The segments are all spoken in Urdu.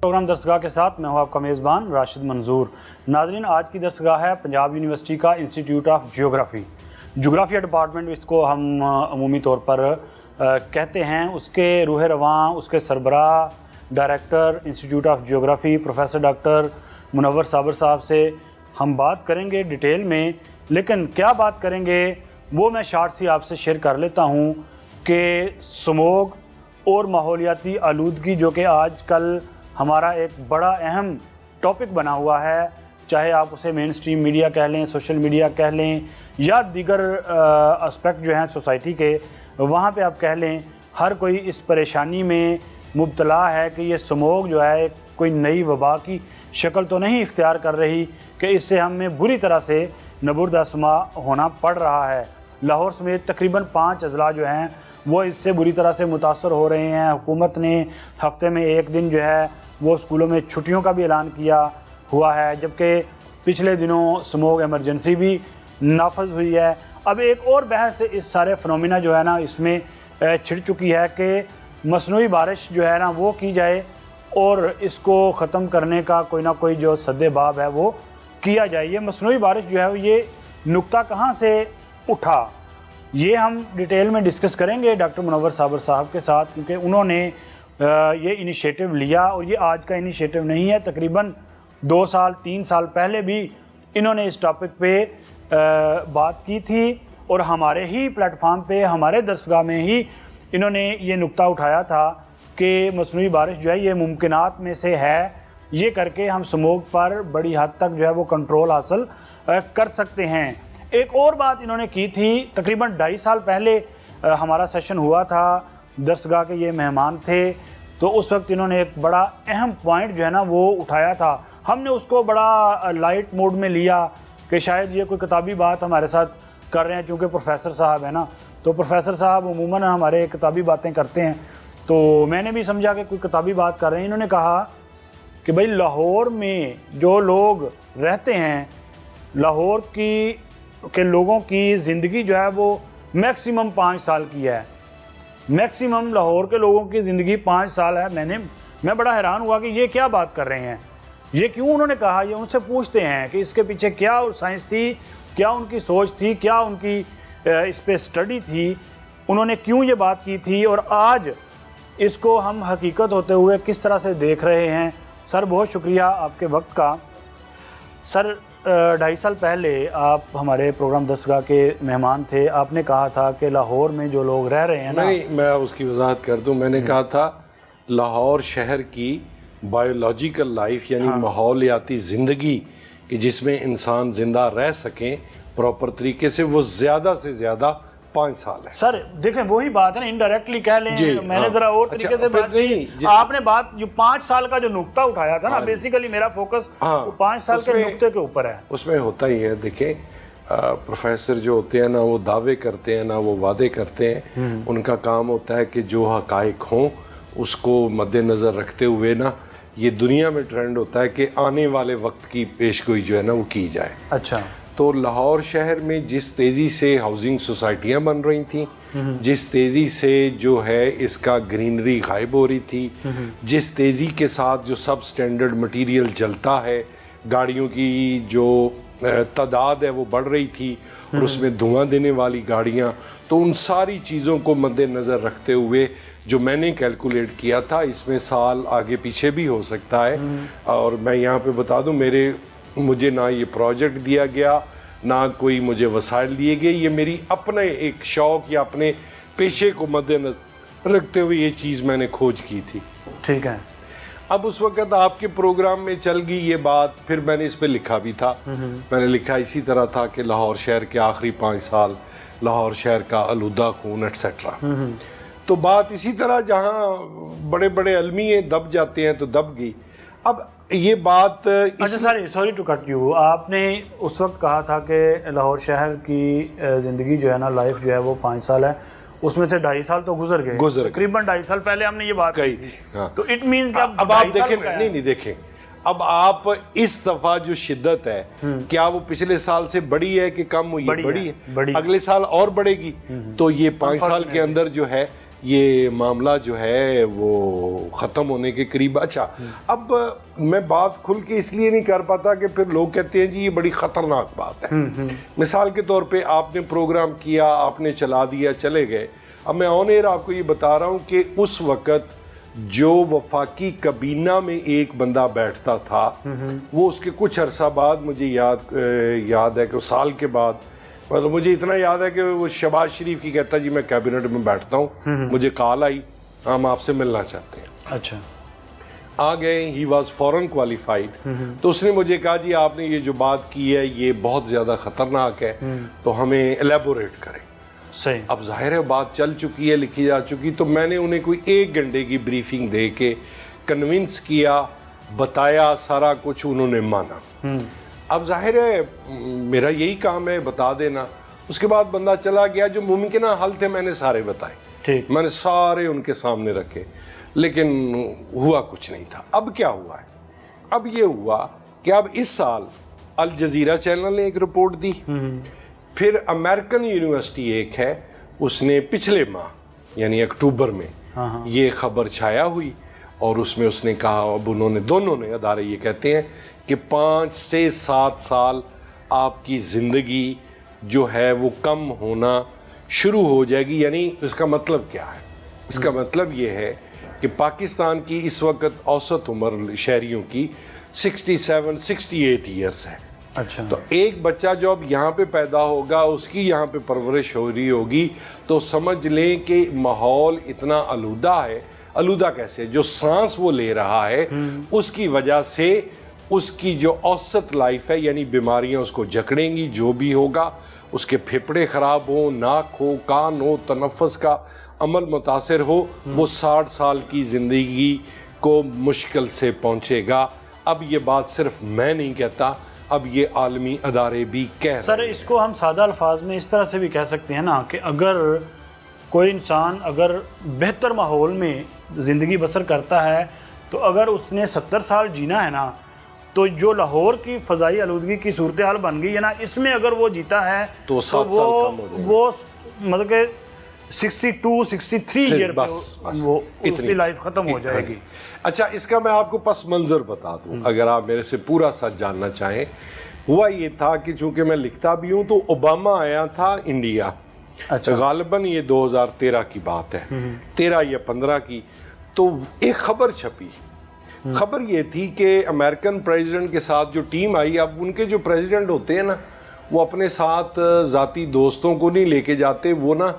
پروگرام درسگاہ کے ساتھ میں ہوں آپ کا میزبان راشد منظور۔ ناظرین، آج کی درسگاہ ہے پنجاب یونیورسٹی کا انسٹیٹیوٹ آف جغرافیہ ڈپارٹمنٹ اس کو ہم عمومی طور پر کہتے ہیں۔ اس کے روح رواں، اس کے سربراہ ڈائریکٹر انسٹیٹیوٹ آف جغرافی پروفیسر ڈاکٹر منور صابر صاحب سے ہم بات کریں گے ڈیٹیل میں، لیکن کیا بات کریں گے وہ میں شارٹ سی آپ سے شیئر کر لیتا ہوں کہ سموگ اور ماحولیاتی آلودگی جو کہ آج کل ہمارا ایک بڑا اہم ٹاپک بنا ہوا ہے، چاہے آپ اسے مین سٹریم میڈیا کہہ لیں، سوشل میڈیا کہہ لیں یا دیگر اسپیکٹ جو ہیں سوسائٹی کے، وہاں پہ آپ کہہ لیں، ہر کوئی اس پریشانی میں مبتلا ہے کہ یہ سموگ جو ہے کوئی نئی وبا کی شکل تو نہیں اختیار کر رہی کہ اس سے ہمیں بری طرح سے نبرد آسماں ہونا پڑ رہا ہے۔ لاہور سمیت تقریباً 5 اضلاع جو ہیں وہ اس سے بری طرح سے متاثر ہو رہے ہیں۔ حکومت نے ہفتے میں 1 دن جو ہے وہ اسکولوں میں چھٹیوں کا بھی اعلان کیا ہوا ہے، جبکہ پچھلے دنوں سموگ ایمرجنسی بھی نافذ ہوئی ہے۔ اب ایک اور بحث اس سارے فنومینا جو ہے نا اس میں چھڑ چکی ہے کہ مصنوعی بارش جو ہے نا وہ کی جائے اور اس کو ختم کرنے کا کوئی نہ کوئی جو سد باب ہے وہ کیا جائے۔ یہ مصنوعی بارش جو ہے یہ نقطہ کہاں سے اٹھا، یہ ہم ڈیٹیل میں ڈسکس کریں گے ڈاکٹر منور صابر صاحب کے ساتھ، کیونکہ انہوں نے یہ انیشیٹو لیا اور یہ آج کا انیشیٹو نہیں ہے، تقریباً 2 سال 3 سال پہلے بھی انہوں نے اس ٹاپک پہ بات کی تھی اور ہمارے ہی پلیٹ فارم پہ ہمارے درسگاہ میں ہی انہوں نے یہ نقطہ اٹھایا تھا کہ مصنوعی بارش جو ہے یہ ممکنات میں سے ہے، یہ کر کے ہم سموگ پر بڑی حد تک جو ہے وہ کنٹرول حاصل کر سکتے ہیں۔ ایک اور بات انہوں نے کی تھی، تقریباً 2.5 سال پہلے ہمارا سیشن ہوا تھا، درسگاہ کے یہ مہمان تھے، تو اس وقت انہوں نے ایک بڑا اہم پوائنٹ جو ہے نا وہ اٹھایا تھا۔ ہم نے اس کو بڑا لائٹ موڈ میں لیا کہ شاید یہ کوئی کتابی بات ہمارے ساتھ کر رہے ہیں، چونکہ پروفیسر صاحب ہیں نا، تو پروفیسر صاحب عموماً ہمارے کتابی باتیں کرتے ہیں، تو میں نے بھی سمجھا کہ کوئی کتابی بات کر رہے ہیں۔ انہوں نے کہا کہ بھائی لاہور میں جو لوگ رہتے ہیں، لاہور کے لوگوں کی زندگی جو ہے وہ میکسیمم 5 سال کی ہے، میکسیمم لاہور کے لوگوں کی زندگی 5 سال ہے۔ میں بڑا حیران ہوا کہ یہ کیا بات کر رہے ہیں، یہ کیوں انہوں نے کہا، یہ ان سے پوچھتے ہیں کہ اس کے پیچھے کیا سائنس تھی، کیا ان کی سوچ تھی، کیا ان کی اس پہ اسٹڈی تھی، انہوں نے کیوں یہ بات کی تھی اور آج اس کو ہم حقیقت ہوتے ہوئے کس طرح سے دیکھ رہے ہیں۔ سر بہت شکریہ آپ کے وقت کا۔ سر 2.5 سال پہلے آپ ہمارے پروگرام درسگاہ کے مہمان تھے، آپ نے کہا تھا کہ لاہور میں جو لوگ رہ رہے ہیں نا، میں اس کی وضاحت کر دوں، میں نے کہا تھا لاہور شہر کی بایولوجیکل لائف یعنی ماحولیاتی زندگی کہ جس میں انسان زندہ رہ سکیں پراپر طریقے سے، وہ زیادہ سے زیادہ 5 سال ہے۔ سر دیکھیں وہی بات ہے نا، انڈائریکٹلی کہہ لیں، میں نے ذرا اور طریقے سے بات کی، آپ نے بات جو 5 سال کا جو نقطہ اٹھایا تھا نا، بیسیکلی میرا فوکس 5 سال کے نقطے کے اوپر ہے۔ اس میں ہوتا ہی ہے، دیکھیں پروفیسر جو ہوتے ہیں نا وہ دعوے کرتے ہیں نا وہ وعدے کرتے ہیں، ان کا کام ہوتا ہے کہ جو حقائق ہوں اس کو مد نظر رکھتے ہوئے نا، یہ دنیا میں ٹرینڈ ہوتا ہے کہ آنے والے وقت کی پیش گوئی جو ہے نا وہ کی جائے۔ اچھا، تو لاہور شہر میں جس تیزی سے ہاؤسنگ سوسائٹیاں بن رہی تھیں، جس تیزی سے جو ہے اس کا گرینری غائب ہو رہی تھی، جس تیزی کے ساتھ جو سب سٹینڈرڈ مٹیریل جلتا ہے، گاڑیوں کی جو تعداد ہے وہ بڑھ رہی تھی اور اس میں دھواں دینے والی گاڑیاں، تو ان ساری چیزوں کو مد نظر رکھتے ہوئے جو میں نے کیلکولیٹ کیا تھا، اس میں سال آگے پیچھے بھی ہو سکتا ہے، اور میں یہاں پہ بتا دوں مجھے نہ یہ پروجیکٹ دیا گیا نہ کوئی مجھے وسائل دیے گئے، یہ میری اپنے ایک شوق یا اپنے پیشے کو مد نظر رکھتے ہوئے یہ چیز میں نے کھوج کی تھی۔ ٹھیک ہے۔ اب اس وقت آپ کے پروگرام میں چل گئی یہ بات، پھر میں نے اس پہ لکھا بھی تھا، میں نے لکھا اسی طرح تھا کہ لاہور شہر کے آخری 5 سال، لاہور شہر کا آلودہ خون ایٹسیٹرا۔ تو بات اسی طرح جہاں بڑے بڑے علمیے دب جاتے ہیں تو دب گئی۔ اب یہ بات اچھا سوری ٹو کٹ یو، آپ نے اس وقت کہا تھا کہ لاہور شہر کی زندگی جو ہے نا لائف جو ہے وہ 5 سال ہے، اس میں سے 2.5 سال تو گزر گئے، تقریباً 2.5 سال پہلے ہم نے یہ بات کہی تھی، تو اٹ مینز کہ اب آپ دیکھیں، نہیں دیکھیں، اب آپ اس دفعہ جو شدت ہے کیا وہ پچھلے سال سے بڑی ہے کہ کم ہوئی ہے؟ بڑی ہے، اگلے سال اور بڑھے گی، تو یہ 5 سال کے اندر جو ہے یہ معاملہ جو ہے وہ ختم ہونے کے قریب. اچھا اب میں بات کھل کے اس لیے نہیں کر پاتا کہ پھر لوگ کہتے ہیں جی یہ بڑی خطرناک بات ہے. مثال کے طور پہ آپ نے پروگرام کیا, آپ نے چلا دیا, چلے گئے. اب میں آن ایئر آپ کو یہ بتا رہا ہوں کہ اس وقت جو وفاقی کابینہ میں ایک بندہ بیٹھتا تھا وہ اس کے کچھ عرصہ بعد مجھے یاد ہے کہ سال کے بعد, مطلب مجھے اتنا یاد ہے کہ وہ شہباز شریف کی کہتا جی میں کیبنٹ میں بیٹھتا ہوں, مجھے کال آئی ہم آپ سے ملنا چاہتے ہیں. اچھا آ گئے, ہی واز فورن کوالیفائڈ. تو اس نے مجھے کہا جی آپ نے یہ جو بات کی ہے یہ بہت زیادہ خطرناک ہے تو ہمیں ایلیبوریٹ کریں. صحیح. اب ظاہر ہے بات چل چکی ہے, لکھی جا چکی, تو میں نے انہیں کوئی 1 گھنٹے کی بریفنگ دے کے کنونس کیا, بتایا سارا کچھ, انہوں نے مانا. اب ظاہر ہے میرا یہی کام ہے بتا دینا. اس کے بعد بندہ چلا گیا, جو ممکنہ حل تھے میں نے سارے بتائے, میں نے سارے ان کے سامنے رکھے, لیکن ہوا کچھ نہیں تھا. اب کیا ہوا ہے؟ اب یہ ہوا کہ اب اس سال الجزیرہ چینل نے ایک رپورٹ دی, پھر امریکن یونیورسٹی ایک ہے اس نے پچھلے ماہ یعنی اکتوبر میں یہ خبر چھایا ہوئی, اور اس میں اس نے کہا, اب انہوں نے دونوں نے ادارے یہ کہتے ہیں کہ 5 سے 7 سال آپ کی زندگی جو ہے وہ کم ہونا شروع ہو جائے گی. یعنی اس کا مطلب کیا ہے؟ اس کا مطلب یہ ہے کہ پاکستان کی اس وقت اوسط عمر شہریوں کی 67-68 ایئرس ہے. اچھا. تو ایک بچہ جو اب یہاں پہ پیدا ہوگا, اس کی یہاں پہ پرورش ہو رہی ہوگی, تو سمجھ لیں کہ ماحول اتنا آلودہ ہے. آلودہ کیسے؟ جو سانس وہ لے رہا ہے اس کی وجہ سے اس کی جو اوسط لائف ہے یعنی بیماریاں اس کو جکڑیں گی, جو بھی ہوگا, اس کے پھیپھڑے خراب ہوں, ناک ہو, کان ہو, تنفس کا عمل متاثر ہو, وہ 60 سال کی زندگی کو مشکل سے پہنچے گا. اب یہ بات صرف میں نہیں کہتا, اب یہ عالمی ادارے بھی کہہ رہے ہیں. سر اس کو ہم سادہ الفاظ میں اس طرح سے بھی کہہ سکتے ہیں نا کہ اگر کوئی انسان اگر بہتر ماحول میں زندگی بسر کرتا ہے تو اگر اس نے 70 سال جینا ہے نا, تو جو لاہور کی فضائی آلودگی کی صورتحال بن گئی ہے نا, اس میں اگر وہ جیتا ہے تو 7 سال کم ہو جائے گا. وہ مطلب کہ 62-63 ایئر وہ اس کی لائف ختم ہو جائے گی. اچھا اس کا میں آپ کو پس منظر بتا دوں اگر آپ میرے سے پورا سچ جاننا چاہیں. ہوا یہ تھا کہ چونکہ میں لکھتا بھی ہوں تو اوباما آیا تھا انڈیا, غالباً یہ 2013 کی بات ہے, 13 یا 15 کی. تو ایک خبر چھپی, خبر یہ تھی کہ امریکن پریزیڈنٹ کے ساتھ جو ٹیم آئی, اب ان کے جو پریزیڈنٹ ہوتے ہیں نا وہ اپنے ساتھ ذاتی دوستوں کو نہیں لے کے جاتے, وہ نا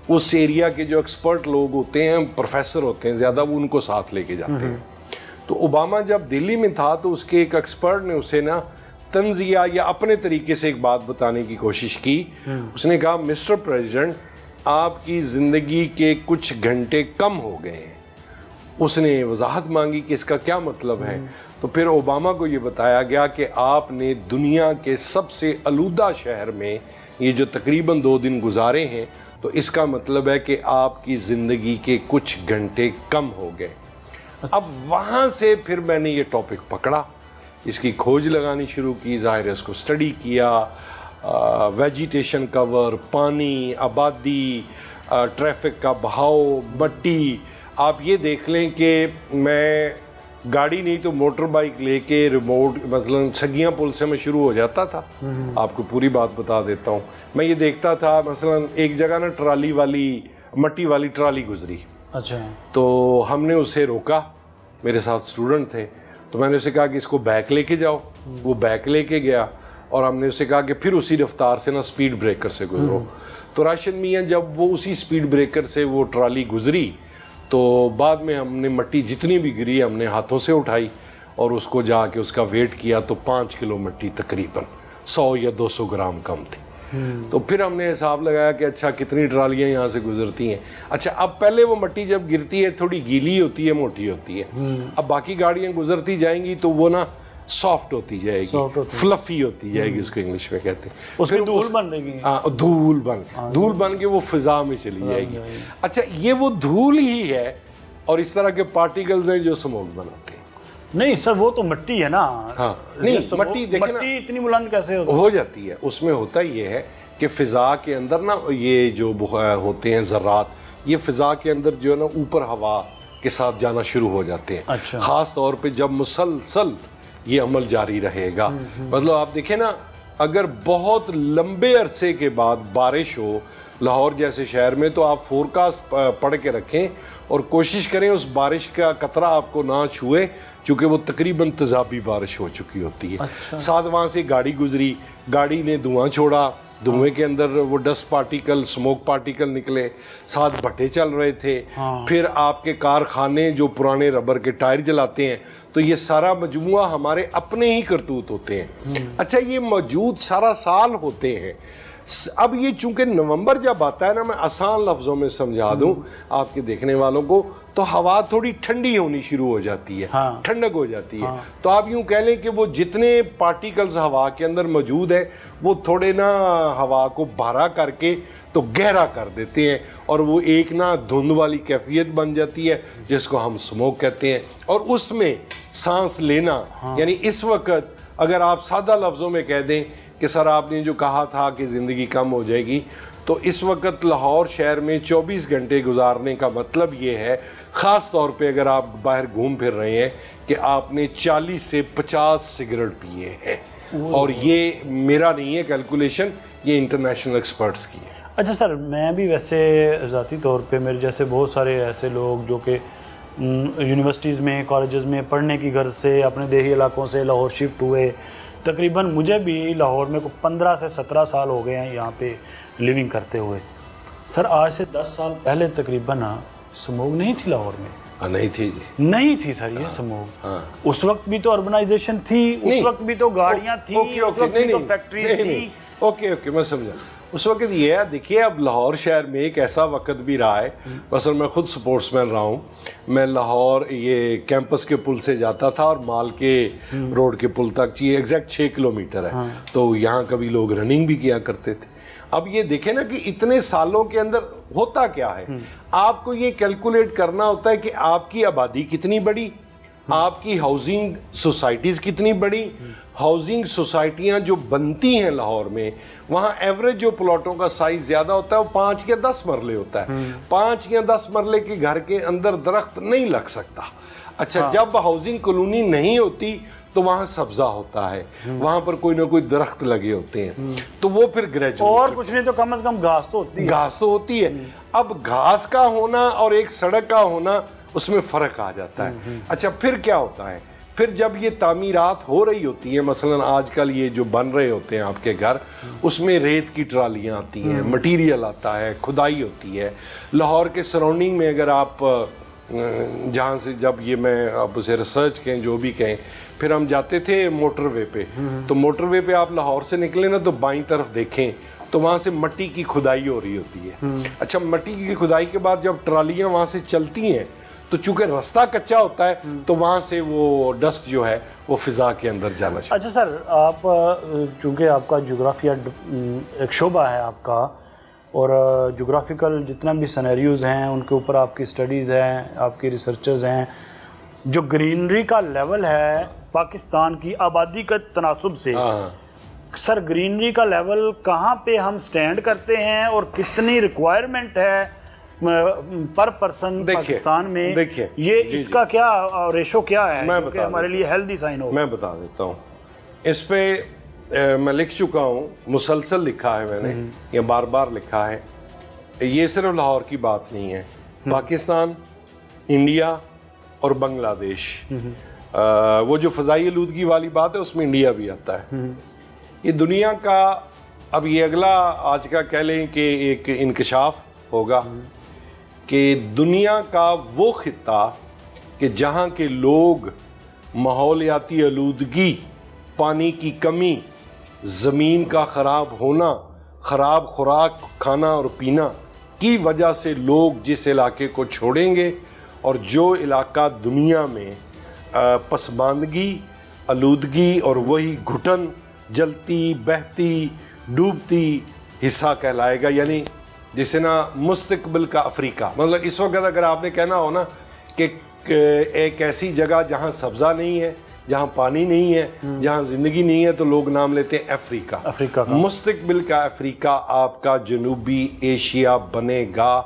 اس ایریا کے جو ایکسپرٹ لوگ ہوتے ہیں, پروفیسر ہوتے ہیں زیادہ, وہ ان کو ساتھ لے کے جاتے ہیں. تو اوباما جب دلی میں تھا تو اس کے ایک ایکسپرٹ نے اسے نا تنزیہ یا اپنے طریقے سے ایک بات بتانے کی کوشش کی. اس نے کہا مسٹر پریزیڈنٹ آپ کی زندگی کے کچھ گھنٹے کم ہو گئے ہیں. اس نے وضاحت مانگی کہ اس کا کیا مطلب ہے, تو پھر اوباما کو یہ بتایا گیا کہ آپ نے دنیا کے سب سے آلودہ شہر میں یہ جو تقریباً 2 دن گزارے ہیں, تو اس کا مطلب ہے کہ آپ کی زندگی کے کچھ گھنٹے کم ہو گئے. اب وہاں سے پھر میں نے یہ ٹاپک پکڑا, اس کی کھوج لگانی شروع کی, ظاہر ہے اس کو اسٹڈی کیا, ویجیٹیشن کور, پانی, آبادی, ٹریفک کا بہاؤ, مٹی. آپ یہ دیکھ لیں کہ میں گاڑی نہیں تو موٹر بائک لے کے ریموٹ مثلاً سگیاں پل سے میں شروع ہو جاتا تھا. آپ کو پوری بات بتا دیتا ہوں. میں یہ دیکھتا تھا مثلاً ایک جگہ نا ٹرالی والی مٹی والی ٹرالی گزری. اچھا. تو ہم نے اسے روکا, میرے ساتھ اسٹوڈنٹ تھے, تو میں نے اسے کہا کہ اس کو بیک لے کے jao. وہ بیک لے کے گیا اور ہم نے اسے کہا کہ پھر اسی رفتار سے نا سپیڈ بریکر سے گزرو. تو راشد میاں جب وہ اسی سپیڈ بریکر سے وہ ٹرالی گزری تو بعد میں ہم نے مٹی جتنی بھی گری ہم نے ہاتھوں سے اٹھائی اور اس کو جا کے اس کا ویٹ کیا, تو 5 کلو مٹی تقریباً 100 یا 200 گرام کم تھی. تو پھر ہم نے حساب لگایا کہ اچھا کتنی ٹرالیاں یہاں سے گزرتی ہیں. اچھا اب پہلے وہ مٹی جب گرتی ہے تھوڑی گیلی ہوتی ہے, موٹی ہوتی ہے. اب باقی گاڑیاں گزرتی جائیں گی تو وہ نا سافٹ ہوتی جائے گی, فلفی ہوتی جائے گی, اس کو انگلش میں کہتے ہیں. اس میں دھول بن رہے گی. ہاں دھول بن کے وہ فضا میں چلی جائے گی. اچھا یہ وہ دھول ہی ہے اور اس طرح کے پارٹیکلز ہیں جو سموک بناتے ہیں. نہیں سر وہ تو مٹی ہے نا. ہاں نہیں مٹی دیکھیں نا مٹی اتنی بلند کیسے ہو جاتی ہے. اس میں ہوتا یہ ہے کہ فضا کے اندر نا یہ جو ہوتے ہیں ذرات یہ فضا کے اندر جو ہے نا اوپر ہوا کے ساتھ جانا شروع ہو جاتے ہیں. اچھا. خاص طور پہ جب مسلسل یہ عمل جاری رہے گا. مطلب آپ دیکھیں نا اگر بہت لمبے عرصے کے بعد بارش ہو لاہور جیسے شہر میں تو آپ فورکاسٹ پڑھ کے رکھیں اور کوشش کریں اس بارش کا قطرہ آپ کو نہ چھوئے چونکہ وہ تقریباً تیزابی بارش ہو چکی ہوتی ہے. ساتھ وہاں سے گاڑی گزری, گاڑی نے دھواں چھوڑا, دھوئیں کے اندر وہ ڈسٹ پارٹیکل سموک پارٹیکل نکلے, ساتھ بھٹے چل رہے تھے. پھر آپ کے کارخانے جو پرانے ربر کے ٹائر جلاتے ہیں تو یہ سارا مجموعہ ہمارے اپنے ہی کرتوت ہوتے ہیں. اچھا یہ موجود سارا سال ہوتے ہیں. اب یہ چونکہ نومبر جب آتا ہے نا, میں آسان لفظوں میں سمجھا دوں آپ کے دیکھنے والوں کو, تو ہوا تھوڑی ٹھنڈی ہونی شروع ہو جاتی ہے, ٹھنڈک ہو جاتی ہے. تو آپ یوں کہہ لیں کہ وہ جتنے پارٹیکلز ہوا کے اندر موجود ہیں وہ تھوڑے نا ہوا کو بھارا کر کے تو گہرا کر دیتے ہیں اور وہ ایک نا دھند والی کیفیت بن جاتی ہے جس کو ہم سموک کہتے ہیں. اور اس میں سانس لینا یعنی اس وقت اگر آپ سادہ لفظوں میں کہہ دیں کہ سر آپ نے جو کہا تھا کہ زندگی کم ہو جائے گی, تو اس وقت لاہور شہر میں 24 گھنٹے گزارنے کا مطلب یہ ہے, خاص طور پہ اگر آپ باہر گھوم پھر رہے ہیں, کہ آپ نے 40 سے 50 سگریٹ پیے ہیں. اور یہ میرا نہیں ہے کیلکولیشن, یہ انٹرنیشنل ایکسپرٹس کی ہے. اچھا سر, میں بھی ویسے ذاتی طور پہ میرے جیسے بہت سارے ایسے لوگ جو کہ یونیورسٹیز میں کالجز میں پڑھنے کی غرض سے اپنے دیہی علاقوں سے لاہور شفٹ ہوئے, تقریباً مجھے بھی لاہور میں 15 سے 17 سال ہو گئے ہیں یہاں پہ لیونگ کرتے ہوئے. سر آج سے 10 سال پہلے تقریباً سموگ نہیں تھی لاہور میں. نہیں تھی جی, نہیں تھی سر یہ سموگ. اس وقت بھی تو اربنائزیشن تھی, اس وقت بھی تو گاڑیاں تھیں, اس وقت بھی تو فیکٹریز تھی. اوکے میں سمجھا. اس وقت یہ ہے, دیکھیے اب لاہور شہر میں ایک ایسا وقت بھی رہا ہے, مثلا میں خود سپورٹس مین رہا ہوں, میں لاہور یہ کیمپس کے پل سے جاتا تھا اور مال کے روڈ کے پل تک یہ ایگزیکٹ 6 کلومیٹر ہے, تو یہاں کبھی لوگ رننگ بھی کیا کرتے تھے. اب یہ دیکھیں نا کہ اتنے سالوں کے اندر ہوتا کیا ہے, آپ کو یہ کیلکولیٹ کرنا ہوتا ہے کہ آپ کی آبادی کتنی بڑی, آپ کی ہاؤسنگ سوسائٹیز کتنی بڑی. ہاؤسنگ سوسائٹیاں جو بنتی ہیں لاہور میں, وہاں ایوریج جو پلاٹوں کا سائز زیادہ ہوتا ہے وہ 5 یا 10 مرلے ہوتا ہے. 5 یا 10 مرلے کے گھر کے اندر درخت نہیں لگ سکتا. اچھا جب ہاؤسنگ کالونی نہیں ہوتی تو وہاں سبزہ ہوتا ہے, وہاں پر کوئی نہ کوئی درخت لگے ہوتے ہیں, تو وہ پھر گریجویٹ, اور کچھ نہیں تو کم از کم گھاس تو ہوتی ہے. گھاس تو ہوتی ہے. اب گھاس کا ہونا اور ایک سڑک کا ہونا اس میں فرق آ جاتا ہے. اچھا پھر کیا ہوتا ہے, پھر جب یہ تعمیرات ہو رہی ہوتی ہیں, مثلا آج کل یہ جو بن رہے ہوتے ہیں آپ کے گھر, اس میں ریت کی ٹرالیاں آتی ہیں, مٹیریل آتا ہے, کھدائی ہوتی ہے. لاہور کے سراؤنڈنگ میں اگر آپ جہاں سے جب یہ میں آپ اسے ریسرچ کہیں جو بھی کہیں, پھر ہم جاتے تھے موٹر وے پہ, تو موٹر وے پہ آپ لاہور سے نکلیں نا تو بائیں طرف دیکھیں تو وہاں سے مٹی کی کھدائی ہو رہی ہوتی ہے. اچھا مٹی کی کھدائی کے بعد جب ٹرالیاں وہاں سے چلتی ہیں تو چونکہ راستہ کچا ہوتا ہے تو وہاں سے وہ ڈسٹ جو ہے وہ فضا کے اندر جانا چاہیے. اچھا سر, آپ چونکہ آپ کا جغرافیہ ایک شعبہ ہے آپ کا, اور جغرافیکل جتنا بھی سینیریوز ہیں ان کے اوپر آپ کی سٹڈیز ہیں, آپ کی ریسرچز ہیں, جو گرینری کا لیول ہے پاکستان کی آبادی کے تناسب سے, سر گرینری کا لیول کہاں پہ ہم سٹینڈ کرتے ہیں اور کتنی ریکوائرمنٹ ہے پر پرسن پاکستان میں, یہ اس کا کیا ریشو کیا ہے کہ ہمارے لیے ہیلدی سائن ہو؟ میں بتا دیتا ہوں. اس پہ میں لکھ چکا ہوں, مسلسل لکھا ہے میں نے, یا بار بار لکھا ہے. یہ صرف لاہور کی بات نہیں ہے, پاکستان, انڈیا اور بنگلہ دیش, وہ جو فضائی آلودگی والی بات ہے اس میں انڈیا بھی آتا ہے. یہ دنیا کا اب یہ اگلا آج کا کہہ لیں کہ ایک انکشاف ہوگا کہ دنیا کا وہ خطہ کہ جہاں کے لوگ ماحولیاتی آلودگی, پانی کی کمی, زمین کا خراب ہونا, خراب خوراک کھانا اور پینا کی وجہ سے لوگ جس علاقے کو چھوڑیں گے, اور جو علاقہ دنیا میں پسماندگی, آلودگی اور وہی گھٹن, جلتی, بہتی, ڈوبتی حصہ کہلائے گا, یعنی جسے نا مستقبل کا افریقہ. مطلب اس وقت اگر آپ نے کہنا ہو نا کہ ایک ایسی جگہ جہاں سبزہ نہیں ہے, جہاں پانی نہیں ہے, جہاں زندگی نہیں ہے, تو لوگ نام لیتے ہیں افریقہ. مستقبل کا افریقہ آپ کا جنوبی ایشیا بنے گا.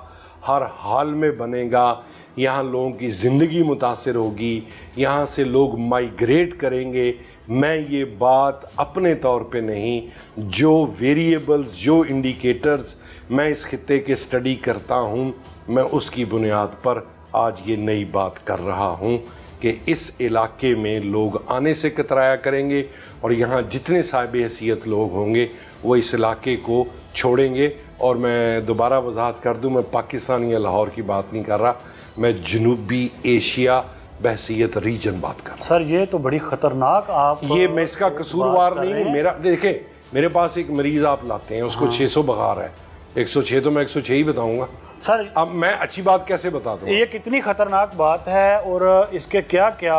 ہر حال میں بنے گا، یہاں لوگوں کی زندگی متاثر ہوگی، یہاں سے لوگ مائیگریٹ کریں گے۔ میں یہ بات اپنے طور پہ نہیں، جو ویریبلز، جو انڈیکیٹرز میں اس خطے کے اسٹڈی کرتا ہوں، میں اس کی بنیاد پر آج یہ نئی بات کر رہا ہوں کہ اس علاقے میں لوگ آنے سے کترایا کریں گے، اور یہاں جتنے صاحب حیثیت لوگ ہوں گے وہ اس علاقے کو چھوڑیں گے۔ اور میں دوبارہ وضاحت کر دوں، میں پاکستان یا لاہور کی بات نہیں کر رہا، میں جنوبی ایشیا بحیثیت ریجن بات کر رہا ہوں۔ سر یہ تو بڑی خطرناک آپ یہ میں اس کا قصوروار نہیں ہوں۔ میرا دیکھیں، میرے پاس ایک مریض آپ لاتے ہیں، اس کو 600 بخار ہے، 106 تو میں 106 ہی بتاؤں گا۔ سر اب میں اچھی بات کیسے بتا دوں؟ یہ کتنی خطرناک بات ہے اور اس کے کیا کیا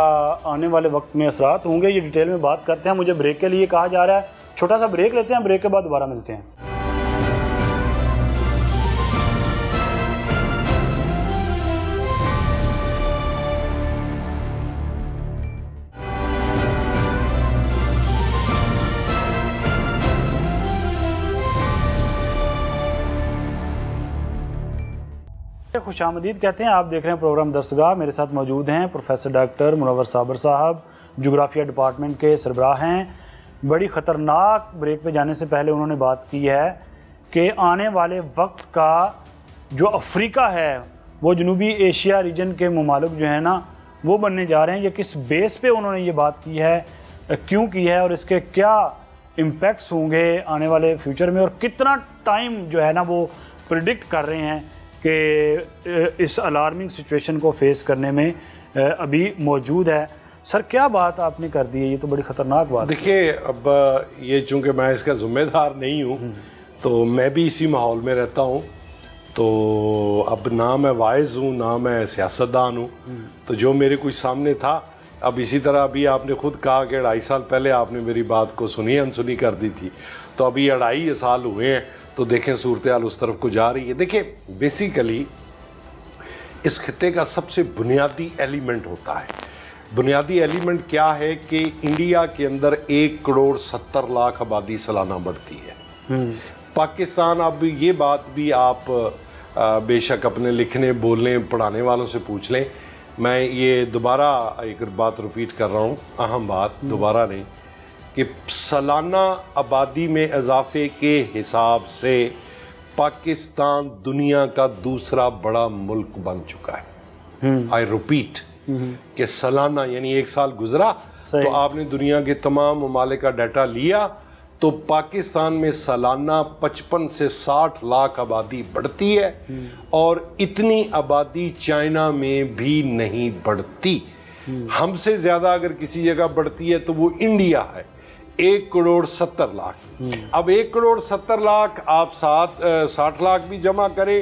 آنے والے وقت میں اثرات ہوں گے، یہ ڈیٹیل میں بات کرتے ہیں۔ مجھے بریک کے لیے کہا جا رہا ہے، چھوٹا سا بریک لیتے ہیں، بریک کے بعد دوبارہ ملتے ہیں۔ خوش آمدید کہتے ہیں، آپ دیکھ رہے ہیں پروگرام درسگاہ۔ میرے ساتھ موجود ہیں پروفیسر ڈاکٹر منور صابر صاحب، جغرافیہ ڈپارٹمنٹ کے سربراہ ہیں۔ بڑی خطرناک بریک پہ جانے سے پہلے انہوں نے بات کی ہے کہ آنے والے وقت کا جو افریقہ ہے وہ جنوبی ایشیا ریجن کے ممالک جو ہیں نا وہ بننے جا رہے ہیں۔ یہ کس بیس پہ انہوں نے یہ بات کی ہے، کیوں کی ہے، اور اس کے کیا امپیکٹس ہوں گے آنے والے فیوچر میں، اور کتنا ٹائم جو ہے نا وہ پریڈکٹ کر رہے ہیں کہ اس الارمنگ سچویشن کو فیس کرنے میں ابھی موجود ہے۔ سر کیا بات آپ نے کر دی ہے، یہ تو بڑی خطرناک بات ہے۔ دیکھیے، اب یہ چونکہ میں اس کا ذمہ دار نہیں ہوں تو میں بھی اسی ماحول میں رہتا ہوں، تو اب نہ میں واعظ ہوں نہ میں سیاستدان ہوں، تو جو میرے کچھ سامنے تھا، اب اسی طرح ابھی آپ نے خود کہا کہ 2.5 سال پہلے آپ نے میری بات کو سنی انسنی کر دی تھی، تو ابھی 2.5 سال ہوئے ہیں، تو دیکھیں صورتحال اس طرف کو جا رہی ہے۔ دیکھیں بیسیکلی اس خطے کا سب سے بنیادی ایلیمنٹ ہوتا ہے، بنیادی ایلیمنٹ کیا ہے کہ انڈیا کے اندر 1.70 کروڑ آبادی سالانہ بڑھتی ہے۔ پاکستان، اب یہ بات بھی آپ بے شک اپنے لکھنے بولنے پڑھانے والوں سے پوچھ لیں، میں یہ دوبارہ ایک بات ریپیٹ کر رہا ہوں، اہم بات دوبارہ نہیں، کہ سالانہ آبادی میں اضافے کے حساب سے پاکستان دنیا کا دوسرا بڑا ملک بن چکا ہے۔ آئی ریپیٹ کہ سالانہ یعنی 1 سال گزرا تو آپ نے دنیا کے تمام ممالک کا ڈیٹا لیا تو پاکستان میں سالانہ 55 سے 60 لاکھ آبادی بڑھتی ہے، اور اتنی آبادی چائنا میں بھی نہیں بڑھتی۔ ہم سے زیادہ اگر کسی جگہ بڑھتی ہے تو وہ انڈیا ہے، 1.70 کروڑ۔ اب 1.70 کروڑ آپ 60 لاکھ بھی جمع کریں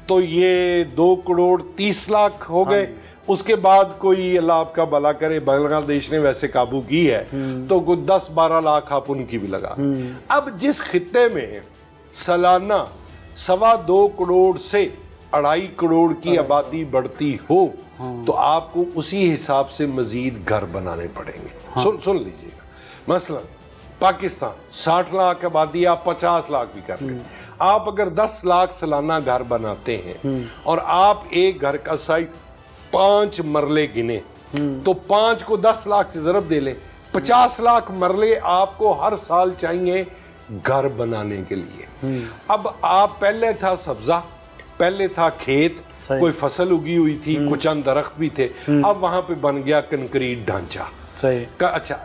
تو یہ 2.30 کروڑ ہو گئے۔ اس کے بعد کوئی اللہ آپ کا بھلا کرے، بنگلہ دیش نے ویسے قابو کی ہے تو کوئی 10-12 لاکھ آپ ان کی بھی لگا۔ اب جس خطے میں سالانہ 2.25 کروڑ سے 2.5 کروڑ کی آبادی بڑھتی ہو تو آپ کو اسی حساب سے مزید گھر بنانے پڑیں گے۔ سن لیجئے گا، مثلا پاکستان 60 لاکھ آبادی، آپ 50 لاکھ بھی کر لیں، آپ اگر 10 لاکھ سالانہ گھر بناتے ہیں اور آپ ایک گھر کا سائز 5 مرلے گنے تو 5 کو 10 لاکھ سے ضرب دے لیں، 50 لاکھ مرلے آپ کو ہر سال چاہیے گھر بنانے کے لیے۔ اب آپ پہلے تھا سبزہ، پہلے تھا کھیت، کوئی فصل اگی ہوئی تھی، کچھ چند درخت بھی تھے، اب وہاں پہ بن گیا کنکریٹ ڈھانچہ۔ اچھا،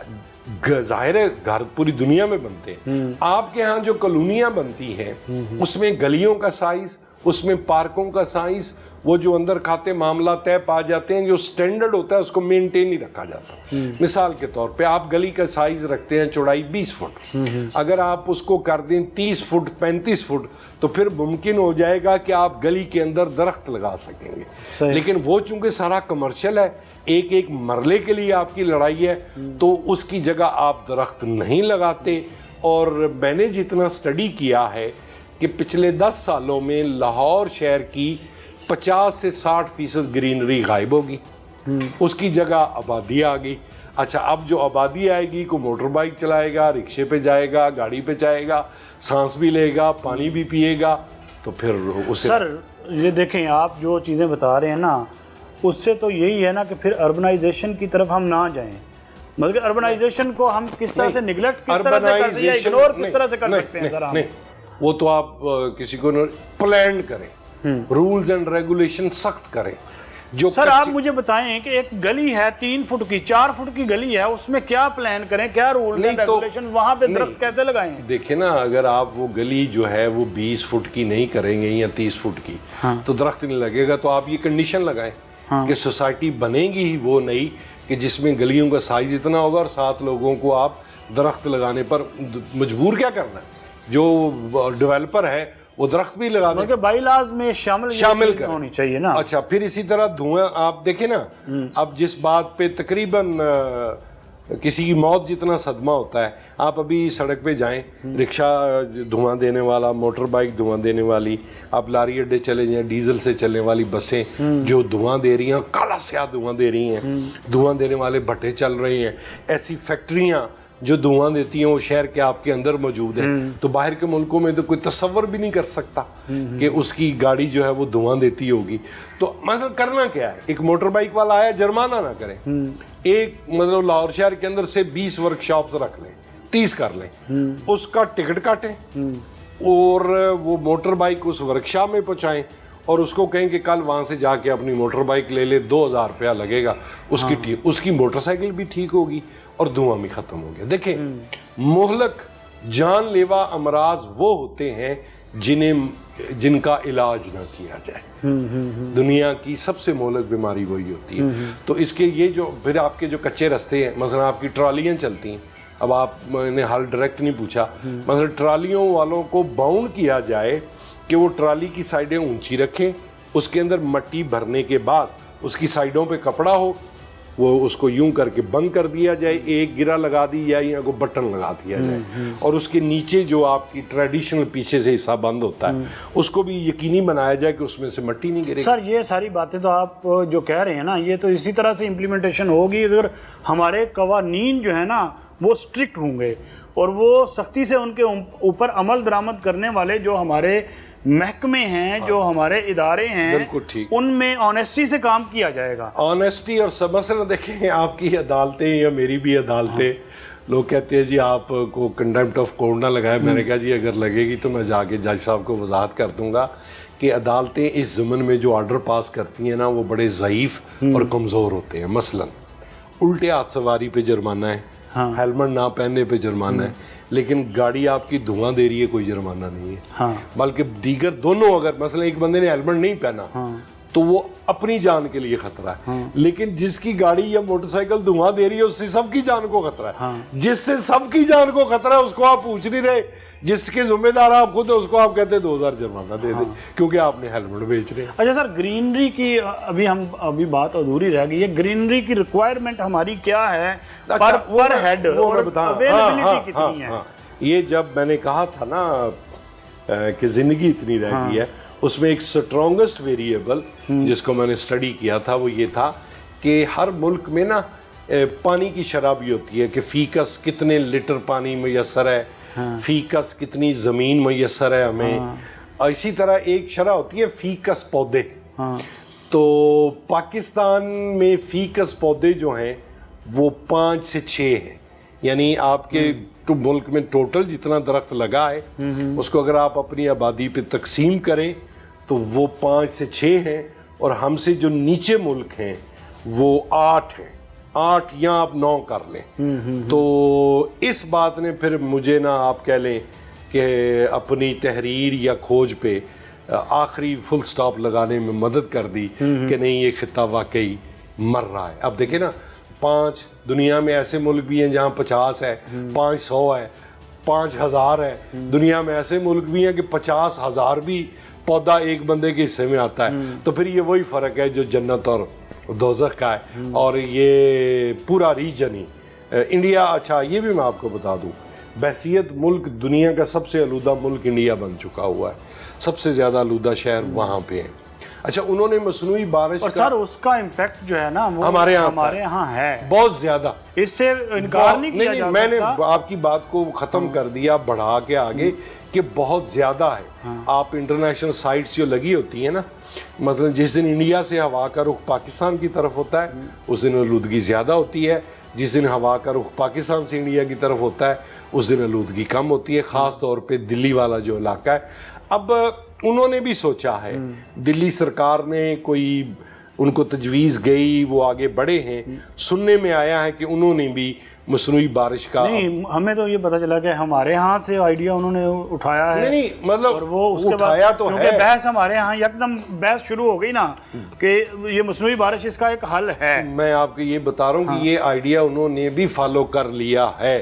ظاہر ہے گھر پوری دنیا میں بنتے ہیں، آپ کے ہاں جو کالونیاں بنتی ہیں اس میں گلیوں کا سائز، اس میں پارکوں کا سائز، وہ جو اندر کھاتے معاملات طے پا جاتے ہیں، جو سٹینڈرڈ ہوتا ہے اس کو مینٹین نہیں رکھا جاتا۔ مثال کے طور پہ آپ گلی کا سائز رکھتے ہیں چوڑائی 20 فٹ، اگر آپ اس کو کر دیں 30 فٹ 35 فٹ تو پھر ممکن ہو جائے گا کہ آپ گلی کے اندر درخت لگا سکیں گے، لیکن وہ چونکہ سارا کمرشل ہے، ایک ایک مرلے کے لیے آپ کی لڑائی ہے تو اس کی جگہ آپ درخت نہیں لگاتے۔ اور میں نے جتنا سٹڈی کیا ہے کہ پچھلے 10 سالوں میں لاہور شہر کی 50 سے 60% گرینری غائب ہوگی، اس کی جگہ آبادی آ گئی۔ اچھا، اب جو آبادی آئے گی، کوئی موٹر بائک چلائے گا، رکشے پہ جائے گا، گاڑی پہ جائے گا، سانس بھی لے گا، پانی بھی پیے گا، تو پھر اسے سر یہ دیکھیں آپ جو چیزیں بتا رہے ہیں نا اس سے تو یہی ہے نا کہ پھر اربنائزیشن کی طرف ہم نہ جائیں، مطلب اربنائزیشن کو ہم کس طرح سے نگلیکٹ کس طرح سے کر دیا، اگنور کس طرح سے کر سکتے ہیں؟ ذرا وہ تو آپ کسی کو پلان کریں، رولز اینڈ ریگولیشن سخت کریں. جو سر آپ مجھے بتائیں کہ ایک گلی ہے 3 فٹ کی 4 فٹ کی گلی ہے، اس میں کیا پلان کریں، کیا رول اینڈ ریگولیشن، وہاں پہ درخت کیسے لگائیں؟ دیکھیں نا اگر آپ وہ گلی جو ہے وہ 20 فٹ کی نہیں کریں گے یا 30 فٹ کی تو درخت نہیں لگے گا. تو آپ یہ کنڈیشن لگائیں کہ سوسائٹی بنے گی ہی وہ نہیں کہ جس میں گلیوں کا سائز اتنا ہوگا اور 7 لوگوں کو آپ درخت لگانے پر مجبور کیا کرنا ہے. جو ڈیولپر ہے وہ درخت بھی لگا دیں، بائی لاز میں شامل ہونی چاہیے نا. اچھا پھر اسی طرح دھواں آپ دیکھیں نا، اب جس بات پہ تقریباً کسی کی موت جتنا صدمہ ہوتا ہے، آپ ابھی سڑک پہ جائیں، رکشہ دھواں دینے والا، موٹر بائک دھواں دینے والی، آپ لاری اڈے چلے جائیں، ڈیزل سے چلنے والی بسیں جو دھواں دے رہی ہیں، کالا سیاہ دھواں دے رہی ہیں، دھواں دینے والے بھٹے چل رہے ہیں، ایسی فیکٹریاں جو دھواں دیتی ہیں وہ شہر کے آپ کے اندر موجود ہیں. تو باہر کے ملکوں میں تو کوئی تصور بھی نہیں کر سکتا کہ اس کی گاڑی جو ہے وہ دھواں دیتی ہوگی. تو مطلب کرنا کیا ہے، ایک موٹر بائک والا آیا جرمانہ نہ کرے، ایک مطلب لاہور شہر کے اندر سے 20 ورک شاپس رکھ لیں، 30 کر لیں، اس کا ٹکٹ کاٹیں اور وہ موٹر بائک اس ورک شاپ میں پہنچائیں اور اس کو کہیں کہ کل وہاں سے جا کے اپنی موٹر بائک لے لے، 2000 روپیہ لگے گا، اس کی موٹر سائیکل بھی ٹھیک ہوگی اور دھواں بھی ختم ہو گیا. دیکھیں مہلک جان لیوا امراض وہ ہوتے ہیں جن کا علاج نہ کیا جائے. دنیا کی سب سے مہلک بیماری وہی ہوتی ہے. تو اس کے یہ جو پھر آپ کے جو کچے رستے ہیں، مثلا آپ کی ٹرالیاں چلتی ہیں، اب آپ نے حال ڈائریکٹ نہیں پوچھا، مثلا ٹرالیوں والوں کو باؤنڈ کیا جائے کہ وہ ٹرالی کی سائڈیں اونچی رکھیں، اس کے اندر مٹی بھرنے کے بعد اس کی سائڈوں پہ کپڑا ہو، وہ اس کو یوں کر کے بند کر دیا جائے، ایک گرا لگا دی یا یہاں کو بٹن لگا دیا جائے، اور اس کے نیچے جو آپ کی ٹریڈیشنل پیچھے سے حصہ بند ہوتا ہے اس کو بھی یقینی بنایا جائے کہ اس میں سے مٹی نہیں گرے. سر یہ ساری باتیں تو آپ جو کہہ رہے ہیں نا، یہ تو اسی طرح سے امپلیمنٹیشن ہوگی اگر ہمارے قوانین جو ہے نا وہ اسٹرکٹ ہوں گے اور وہ سختی سے ان کے اوپر عمل درآمد کرنے والے جو ہمارے محکمے ہیں، جو ہمارے ادارے ہیں، بالکل ٹھیک، ان میں آنیسٹی سے کام کیا جائے گا. آنیسٹی اور سب مسئلہ دیکھیں آپ کی عدالتیں یا میری بھی عدالتیں، لوگ کہتے ہیں جی آپ کو کنٹیمپٹ آف کورٹ نہ لگائے. میں نے کہا جی اگر لگے گی تو میں جا کے جج صاحب کو وضاحت کر دوں گا کہ عدالتیں اس ضمن میں جو آرڈر پاس کرتی ہیں نا وہ بڑے ضعیف اور کمزور ہوتے ہیں. مثلا الٹے ہاتھ سواری پہ جرمانہ ہے، ہیلمٹ نہ پہننے پہ جرمانہ ہے، لیکن گاڑی آپ کی دھواں دے رہی ہے کوئی جرمانہ نہیں ہے. بلکہ دیگر دونوں، اگر مثلا ایک بندے نے ہیلمٹ نہیں پہنا تو وہ اپنی جان کے لیے خطرہ ہے، لیکن جس کی گاڑی یا موٹر سائیکل دھواں دے رہی ہے اس سے سب کی جان کو خطرہ ہے. جس سے سب کی جان کو خطرہ ہے اس کو آپ پوچھ نہیں رہے، جس کے ذمہ دار آپ خود ہیں اس کو آپ کہتے ہیں 2000 جرمانہ دے دیں کیونکہ آپ نے ہیلمٹ بیچ رہے ہیں. اچھا سر، گرینری کی ابھی بات ادھوری رہ گئی ہے. گرینری کی ریکوائرمنٹ ہماری کیا ہے پر ہیڈ، وہ میں بتاؤں. اویلیبلٹی کتنی ہے؟ یہ جب میں نے کہا تھا نا کہ زندگی اتنی رہ گئی ہے، اس میں ایک سٹرونگسٹ ویریبل جس کو میں نے اسٹڈی کیا تھا وہ یہ تھا کہ ہر ملک میں نا پانی کی شرح بھی ہوتی ہے کہ فی کس کتنے لیٹر پانی میسر ہے، فی کس کتنی زمین میسر ہے ہمیں. اسی طرح ایک شرح ہوتی ہے فی کس پودے. تو پاکستان میں فی کس پودے جو ہیں وہ 5 سے 6 ہیں، یعنی آپ کے ملک میں ٹوٹل جتنا درخت لگا ہے اس کو اگر آپ اپنی آبادی پہ تقسیم کریں تو وہ 5 سے 6 ہیں، اور ہم سے جو نیچے ملک ہیں وہ 8 ہیں، 8 یا آپ 9 کر لیں. تو اس بات نے پھر مجھے نا آپ کہہ لیں کہ اپنی تحریر یا کھوج پہ آخری فل سٹاپ لگانے میں مدد کر دی کہ نہیں یہ خطہ واقعی مر رہا ہے. اب دیکھیں نا 5 دنیا میں ایسے ملک بھی ہیں جہاں 50 ہے، 500 ہے، 5000 ہے. دنیا میں ایسے ملک بھی ہیں کہ 50,000 بھی پودا ایک بندے کے حصے میں آتا ہے. تو پھر یہ وہی فرق ہے جو جنت اور دوزخ کا ہے. اور یہ پورا ریجن ہی انڈیا. اچھا یہ بھی میں آپ کو بتا دوں، بحیثیت ملک دنیا کا سب سے آلودہ ملک انڈیا بن چکا ہوا ہے. سب سے زیادہ آلودہ شہر وہاں پہ ہیں. اچھا انہوں نے مصنوعی بارش اور کا سر اس کا امپیکٹ جو ہے نا وہ ہمارے یہاں ہے بہت زیادہ، اس سے انکار نہیں کیا جا میں نے سکتا۔ آپ کی بات کو ختم کر دیا بڑھا کے آگے کہ بہت زیادہ ہے۔ آپ انٹرنیشنل سائٹس جو لگی ہوتی ہیں نا، مطلب جس دن انڈیا سے ہوا کا رخ پاکستان کی طرف ہوتا ہے اس دن آلودگی زیادہ ہوتی ہے، جس دن ہوا کا رخ پاکستان سے انڈیا کی طرف ہوتا ہے اس دن آلودگی کم ہوتی ہے، خاص طور پہ دلی والا جو علاقہ ہے۔ اب انہوں نے بھی سوچا ہے، دلی سرکار نے کوئی ان کو تجویز گئی، وہ آگے بڑھے ہیں، سننے میں آیا ہے کہ انہوں نے بھی مصنوعی بارش کا نہیں، ہمیں تو یہ پتا چلا کہ ہمارے ہاں سے آئیڈیا انہوں نے اٹھایا ہے، نہیں مطلب اور وہ اس کے اٹھایا بعد تو کیونکہ ہے، بحث ہمارے ہاں یکدم بحث شروع ہو گئی نا کہ یہ مصنوعی بارش اس کا ایک حل ہے۔ میں آپ کو یہ بتا رہا ہوں کہ یہ آئیڈیا انہوں نے بھی فالو کر لیا ہے،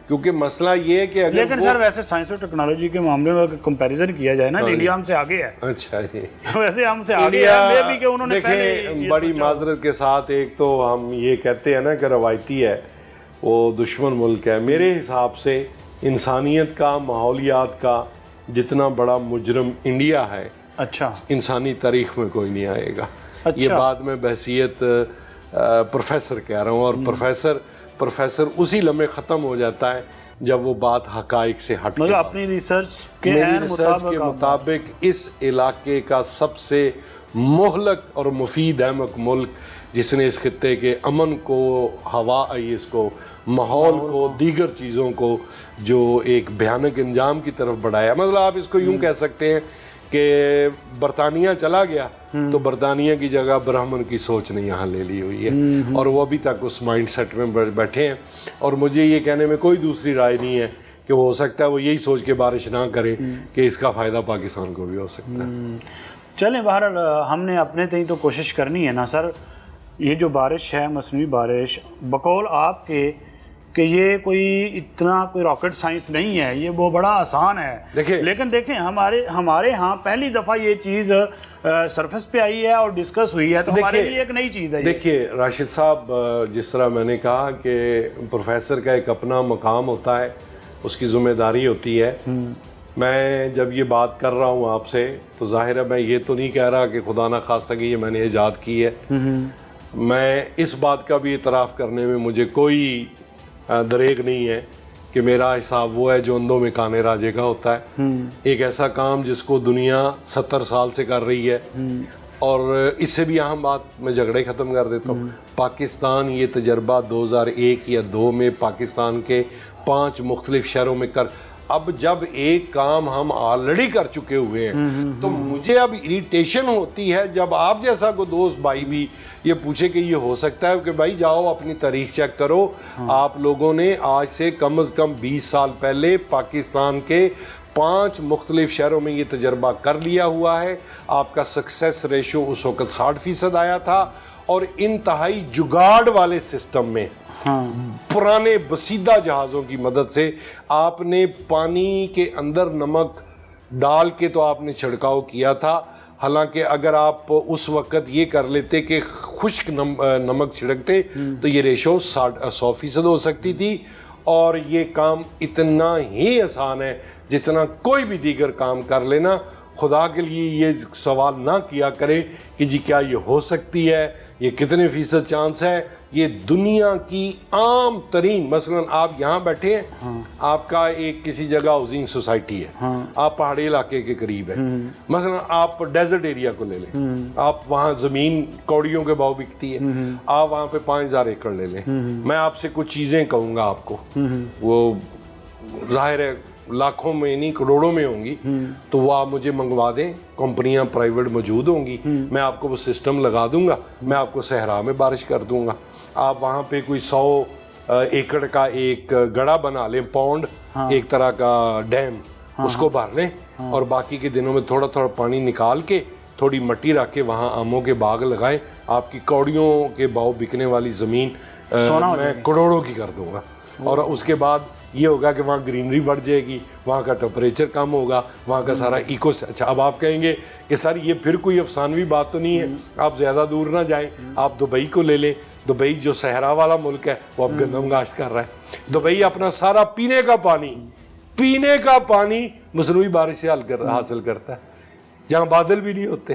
کیونکہ مسئلہ یہ ہے کہ اگر لیکن سر ویسے سائنس اور ٹیکنالوجی کے معاملے میں اگر کمپیریزن کیا جائے نا انڈیا ہم سے آگے ہے، اچھا جی ویسے ہم سے آگے ہے، میں بھی کہ انہوں نے دیکھیں بڑی معذرت کے ساتھ ایک تو ہم یہ کہتے ہیں نا کہ روایتی ہے وہ دشمن ملک ہے، میرے حساب سے انسانیت کا ماحولیات کا جتنا بڑا مجرم انڈیا ہے اچھا انسانی تاریخ میں کوئی نہیں آئے گا۔ یہ بات میں بحیثیت پروفیسر کہہ رہا ہوں، اور پروفیسر اسی لمحے ختم ہو جاتا ہے جب وہ بات حقائق سے ہٹ مطلب اپنی ریسرچ کے میری ریسرچ کے مطابق اس علاقے کا سب سے مہلک اور مفید احمق ملک جس نے اس خطے کے امن کو، اس کو ماحول کو، دیگر چیزوں کو جو ایک بھیانک انجام کی طرف بڑھایا، مطلب آپ اس کو یوں کہہ سکتے ہیں کہ برطانیہ چلا گیا تو برطانیہ کی جگہ برہمن کی سوچ نے یہاں لے لی ہوئی ہے، اور وہ ابھی تک اس مائنڈ سیٹ میں بیٹھے ہیں، اور مجھے یہ کہنے میں کوئی دوسری رائے نہیں ہے کہ وہ ہو سکتا ہے وہ یہی سوچ کے بارش نہ کرے کہ اس کا فائدہ پاکستان کو بھی ہو سکتا ہے۔ چلیں بہرحال ہم نے اپنے تئیں تو کوشش کرنی ہے نا سر، یہ جو بارش ہے مصنوعی بارش بقول آپ کے کہ یہ کوئی اتنا کوئی راکٹ سائنس نہیں ہے، یہ وہ بڑا آسان ہے، لیکن دیکھیں ہمارے ہاں پہلی دفعہ یہ چیز سرفس پہ آئی ہے اور ڈسکس ہوئی ہے، تو ہمارے لیے ایک نئی چیز ہے۔ دیکھیے راشد صاحب، جس طرح میں نے کہا کہ پروفیسر کا ایک اپنا مقام ہوتا ہے، اس کی ذمہ داری ہوتی ہے۔ میں جب یہ بات کر رہا ہوں آپ سے تو ظاہر ہے میں یہ تو نہیں کہہ رہا کہ خدا نہ خواستہ کہ یہ میں نے ایجاد کی ہے، میں اس بات کا بھی اعتراف کرنے میں مجھے کوئی دریغ نہیں ہے کہ میرا حساب وہ ہے جو اندھوں میں کانے راجے کا ہوتا ہے، ایک ایسا کام جس کو دنیا 70 سال سے کر رہی ہے، اور اس سے بھی اہم بات میں جھگڑے ختم کر دیتا ہوں، پاکستان یہ تجربہ 2001 یا 2 میں پاکستان کے 5 مختلف شہروں میں اب جب ایک کام ہم آلریڈی کر چکے ہوئے ہیں تو مجھے اب اریٹیشن ہوتی ہے جب آپ جیسا کو دوست بھائی بھی یہ پوچھے کہ یہ ہو سکتا ہے کہ بھائی جاؤ اپنی تاریخ چیک کرو، آپ لوگوں نے آج سے کم از کم 20 سال پہلے پاکستان کے 5 مختلف شہروں میں یہ تجربہ کر لیا ہوا ہے، آپ کا سکسیس ریشو اس وقت 60% آیا تھا، اور انتہائی جگاڑ والے سسٹم میں پرانے بسیدہ جہازوں کی مدد سے آپ نے پانی کے اندر نمک ڈال کے تو آپ نے چھڑکاؤ کیا تھا، حالانکہ اگر آپ اس وقت یہ کر لیتے کہ خشک نمک چھڑکتے تو یہ ریشو 100% ہو سکتی تھی، اور یہ کام اتنا ہی آسان ہے جتنا کوئی بھی دیگر کام کر لینا۔ خدا کے لیے یہ سوال نہ کیا کریں کہ جی کیا یہ ہو سکتی ہے، یہ کتنے فیصد چانس ہے، یہ دنیا کی عام ترین، مثلا آپ یہاں بیٹھے ہیں، آپ کا ایک کسی جگہ ہاؤسنگ سوسائٹی ہے، آپ پہاڑی علاقے کے قریب ہیں، مثلا آپ ڈیزرٹ ایریا کو لے لیں، آپ وہاں زمین کوڑیوں کے بھاؤ بکتی ہے، آپ وہاں پہ 5000 ایکڑ لے لیں، میں آپ سے کچھ چیزیں کہوں گا آپ کو، وہ ظاہر ہے لاکھوں میں نہیں کروڑوں میں ہوں گی، تو وہ آپ مجھے منگوا دیں، کمپنیاں پرائیویٹ موجود ہوں گی، میں آپ کو وہ سسٹم لگا دوں گا، میں آپ کو صحرا میں بارش کر دوں گا، آپ وہاں پہ کوئی 100 ایکڑ کا ایک گڑھا بنا لیں، پونڈ، ایک طرح کا ڈیم، اس کو بھر لیں، اور باقی کے دنوں میں تھوڑا تھوڑا پانی نکال کے تھوڑی مٹی رکھ کے وہاں آموں کے باغ لگائیں، آپ کی کوڑیوں کے بھاؤ بکنے والی زمین میں کروڑوں کی کر دوں گا، اور اس کے بعد یہ ہوگا کہ وہاں گرینری بڑھ جائے گی، وہاں کا ٹیمپریچر کم ہوگا، وہاں کا سارا اچھا اب آپ کہیں گے کہ سر یہ پھر کوئی افسانوی بات تو نہیں ہے، آپ زیادہ دور نہ جائیں، آپ دبئی کو لے لیں، دبئی جو صحرا والا ملک ہے وہ اب گندم کاشت کر رہا ہے، دبئی اپنا سارا پینے کا پانی مصنوعی بارش سے حاصل کرتا ہے، جہاں بادل بھی نہیں ہوتے۔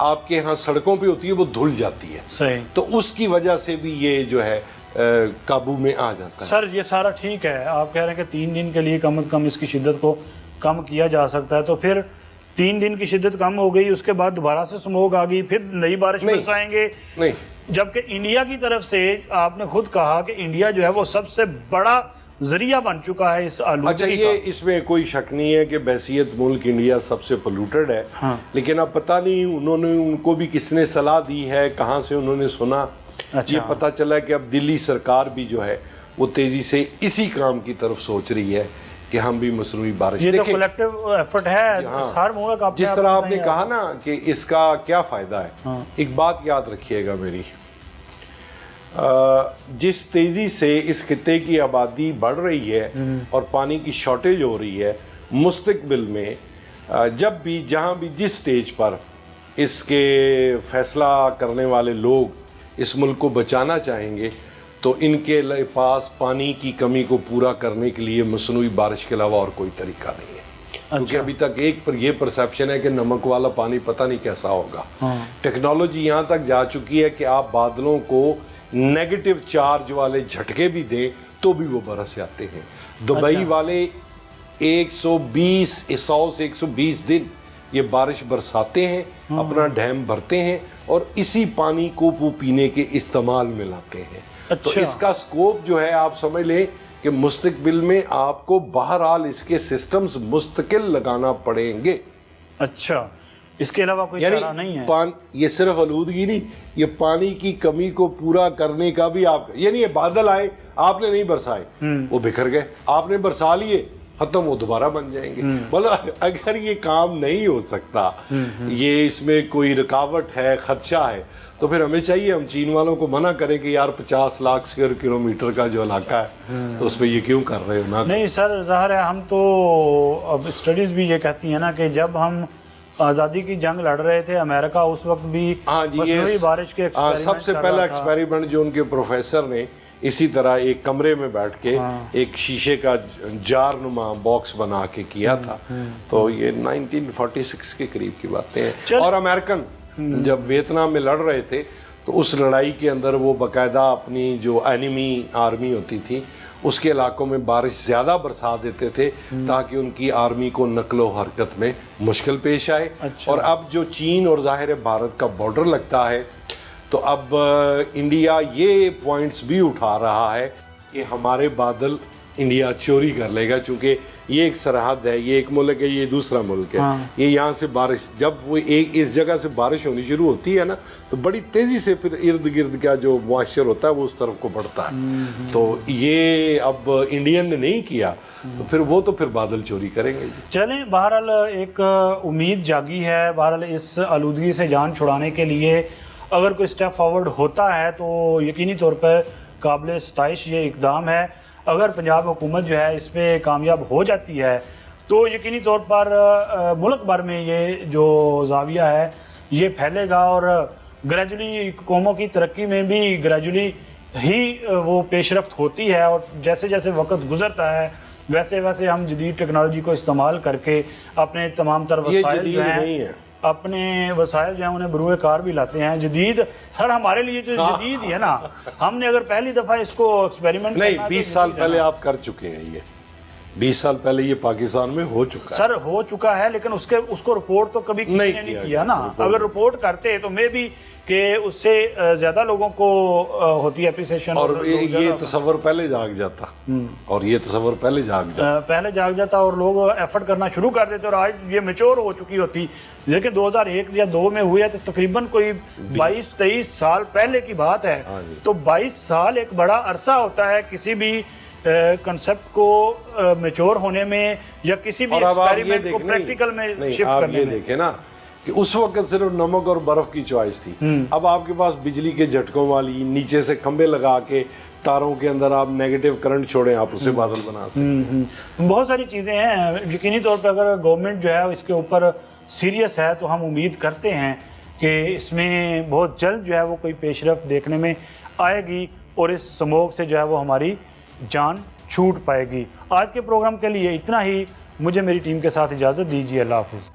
آپ کے ہاں سڑکوں پہ ہوتی ہے وہ دھل جاتی ہے, صحیح. تو اس کی وجہ سے بھی یہ جو ہے قابو میں آ جاتا ہے. سر یہ سارا ٹھیک ہے, آپ کہہ رہے ہیں کہ 3 دن کے لیے کم از کم اس کی شدت کو کم کیا جا سکتا ہے, تو پھر 3 دن کی شدت کم ہو گئی, اس کے بعد دوبارہ سے سموگ آ گئی, پھر نئی بارش برسائیں گے. نہیں, جبکہ انڈیا کی طرف سے آپ نے خود کہا کہ انڈیا جو ہے وہ سب سے بڑا ذریعہ بن چکا ہے اس آلودگی اچھا کا. یہ اس میں کوئی شک نہیں ہے کہ بحیثیت ملک انڈیا سب سے پولوٹڈ ہے, لیکن اب پتہ نہیں ان کو بھی کس نے صلاح دی ہے, کہاں سے انہوں نے سنا. یہ پتہ چلا کہ اب دلی سرکار بھی جو ہے وہ تیزی سے اسی کام کی طرف سوچ رہی ہے کہ ہم بھی مصنوعی بارش. یہ تو کلیکٹیو ایفرٹ ہے, ہر ملک اپنے جس طرح آپ نے کہا نا کہ اس کا کیا فائدہ ہے, ایک بات یاد رکھیے گا میری, جس تیزی سے اس خطے کی آبادی بڑھ رہی ہے اور پانی کی شارٹیج ہو رہی ہے, مستقبل میں جب بھی جہاں بھی جس سٹیج پر اس کے فیصلہ کرنے والے لوگ اس ملک کو بچانا چاہیں گے تو ان کے پاس پانی کی کمی کو پورا کرنے کے لیے مصنوعی بارش کے علاوہ اور کوئی طریقہ نہیں ہے. کیونکہ ابھی تک ایک پر یہ پرسیپشن ہے کہ نمک والا پانی پتہ نہیں کیسا ہوگا. ٹیکنالوجی یہاں تک جا چکی ہے کہ آپ بادلوں کو نیگیٹو چارج والے جھٹکے بھی دیں تو بھی وہ برس جاتے ہیں. دبئی والے 100 سے 120 دن یہ بارش برساتے ہیں, اپنا ڈیم بھرتے ہیں اور اسی پانی کو وہ پینے کے استعمال میں لاتے ہیں. تو اس کا سکوپ جو ہے آپ سمجھ لیں کہ مستقبل میں آپ کو بہرحال اس کے سسٹمز مستقل لگانا پڑیں گے. اچھا, اس کے علاوہ کوئی چارہ نہیں ہے. یہ صرف آلودگی نہیں, یہ پانی کی کمی کو پورا کرنے کا بھی آپ, یعنی یہ بادل آئے آپ نے نہیں برسائے وہ بکھر گئے, آپ نے برسا لیے ختم, وہ دوبارہ بن جائیں گے. مطلب اگر یہ کام نہیں ہو سکتا, یہ اس میں کوئی رکاوٹ ہے, خدشہ ہے, تو پھر ہمیں چاہیے ہم چین والوں کو منع کریں کہ یار 50 لاکھ اسکوائر کلومیٹر کا جو علاقہ ہے تو اس پہ یہ کیوں کر رہے ہو. نہیں سر, ظاہر ہے ہم تو اب اسٹڈیز بھی یہ کہتی ہیں نا کہ جب ہم آزادی کی جنگ لڑ رہے تھے, امریکہ اس وقت بھی مصنوعی بارش کے سب سے پہلا ایکسپیریمنٹ جو ان کے پروفیسر نے اسی طرح ایک کمرے میں بیٹھ کے ایک شیشے کا جار نما باکس بنا کے کیا تھا. تو یہ 1946 کے قریب کی باتیں ہیں. اور امریکن جب ویتنام میں لڑ رہے تھے تو اس لڑائی کے اندر وہ باقاعدہ اپنی جو اینیمی آرمی ہوتی تھی اس کے علاقوں میں بارش زیادہ برسا دیتے تھے تاکہ ان کی آرمی کو نقل و حرکت میں مشکل پیش آئے. اور اب جو چین اور ظاہر بھارت کا بارڈر لگتا ہے تو اب انڈیا یہ پوائنٹس بھی اٹھا رہا ہے کہ ہمارے بادل انڈیا چوری کر لے گا, چونکہ یہ ایک سرحد ہے, یہ ایک ملک ہے, یہ دوسرا ملک ہے. یہ یہاں سے بارش جب وہ اس جگہ سے بارش ہونی شروع ہوتی ہے نا تو بڑی تیزی سے پھر ارد گرد کا جو موائسچر ہوتا ہے وہ اس طرف کو بڑھتا ہے. تو یہ اب انڈین نے نہیں کیا تو پھر بادل چوری کریں گے. چلیں, بہرحال ایک امید جاگی ہے. بہرحال اس آلودگی سے جان چھڑانے کے لیے اگر کوئی اسٹیپ فارورڈ ہوتا ہے تو یقینی طور پر قابل ستائش یہ اقدام ہے. اگر پنجاب حکومت جو ہے اس پہ کامیاب ہو جاتی ہے تو یقینی طور پر ملک بھر میں یہ جو زاویہ ہے یہ پھیلے گا اور گریجولی قوموں کی ترقی میں بھی گریجولی ہی وہ پیش رفت ہوتی ہے. اور جیسے جیسے وقت گزرتا ہے ویسے ویسے ہم جدید ٹیکنالوجی کو استعمال کر کے اپنے تمام تر وسائل جو ہیں انہیں بروئے کار بھی لاتے ہیں. جدید سر ہمارے لیے جو جدید ہی ہے نا, ہم نے اگر پہلی دفعہ اس کو ایکسپیریمنٹ نہیں 20 سال پہلے آپ کر چکے ہیں, یہ 20 سال پہلے یہ پاکستان میں ہو چکا ہے. سر ہو چکا ہے لیکن اس کو رپورٹ تو کبھی کسی نے نہیں کیا نا. اگر رپورٹ کرتے تو میں بھی کہ اس سے زیادہ لوگوں کو ہوتی ہے اپریسیشن, اور یہ تصور پہلے جاگ جاتا اور لوگ ایفرٹ کرنا شروع کر دیتے. اور آج یہ میچور ہو چکی ہوتی, لیکن 2001 یا 2002 میں ہوئی ہے تو تقریباً کوئی 22-23 سال پہلے کی بات ہے. تو 22 سال ایک بڑا عرصہ ہوتا ہے کسی بھی کنسپٹ کو میچور ہونے میں یا کسی بھی ایکسپیریمنٹ کو پریکٹیکل میں شفٹ کرنے میں. یہ دیکھیں نا کہ اس وقت صرف نمک اور برف کی چوائس تھی, اب آپ کے پاس بجلی کے جھٹکوں والی نیچے سے کھمبے لگا کے تاروں کے اندر آپ نیگیٹو کرنٹ چھوڑیں, آپ اسے بادل بنا سکتے ہیں. بہت ساری چیزیں ہیں. یقینی طور پہ اگر گورنمنٹ جو ہے اس کے اوپر سیریس ہے تو ہم امید کرتے ہیں کہ اس میں بہت جلد جو ہے وہ کوئی پیش رفت دیکھنے میں آئے گی اور اس سموگ سے جو ہے وہ ہماری جان چھوٹ پائے گی. آج کے پروگرام کے لیے اتنا ہی. مجھے میری ٹیم کے ساتھ اجازت دیجیے. اللہ حافظ.